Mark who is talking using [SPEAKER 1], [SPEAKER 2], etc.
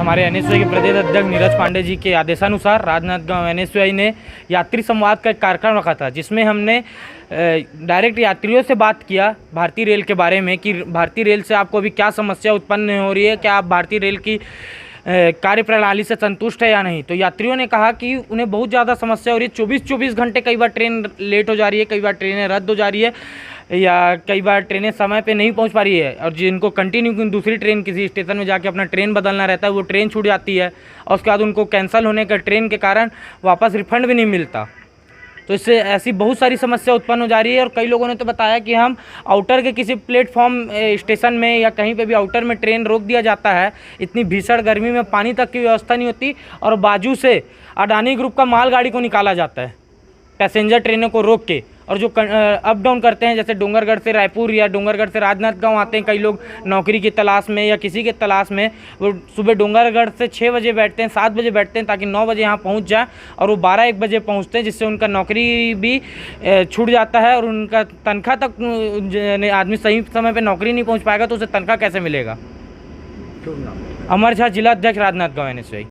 [SPEAKER 1] हमारे एनएसयूआई के प्रदेश अध्यक्ष नीरज पांडे जी के आदेशानुसार राजनांदगांव एनएसयूआई ने यात्री संवाद का एक कार्यक्रम रखा था, जिसमें हमने डायरेक्ट यात्रियों से बात किया भारतीय रेल के बारे में कि भारतीय रेल से आपको अभी क्या समस्या उत्पन्न हो रही है, क्या आप भारतीय रेल की कार्य प्रणाली से संतुष्ट है या नहीं। तो यात्रियों ने कहा कि उन्हें बहुत ज़्यादा समस्या हो रही है। 24-24 घंटे कई बार ट्रेन लेट हो जा रही है, कई बार ट्रेनें रद्द हो जा रही है, या कई बार ट्रेनें समय पे नहीं पहुंच पा रही है, और जिनको कंटिन्यू दूसरी ट्रेन किसी स्टेशन में जाके अपना ट्रेन बदलना रहता है, वो ट्रेन छूट जाती है और उसके बाद उनको कैंसिल होने का ट्रेन के कारण वापस रिफंड भी नहीं मिलता। तो इससे ऐसी बहुत सारी समस्या उत्पन्न हो जा रही है। और कई लोगों ने तो बताया कि हम आउटर के किसी प्लेटफॉर्म स्टेशन में या कहीं पे भी आउटर में ट्रेन रोक दिया जाता है, इतनी भीषण गर्मी में पानी तक की व्यवस्था नहीं होती, और बाजू से अडानी ग्रुप का मालगाड़ी को निकाला जाता है पैसेंजर ट्रेनों को रोक के। और जो अप डाउन करते हैं, जैसे डोंगरगढ़ से रायपुर या डोंगरगढ़ से राजनांदगांव आते हैं कई लोग नौकरी की तलाश में या किसी के तलाश में, वो सुबह डोंगरगढ़ से 6 बजे बैठते हैं, 7 बजे बैठते हैं ताकि 9 बजे यहाँ पहुँच जाए, और वो 12-1 बजे पहुँचते हैं, जिससे उनका नौकरी भी छूट जाता है और उनका तनख्वाह तक आदमी सही समय पर नौकरी नहीं पहुँच पाएगा तो उसे तनख्वाह कैसे मिलेगा। अमर झा, जिला अध्यक्ष राजनांदगांव एनएसयूआई।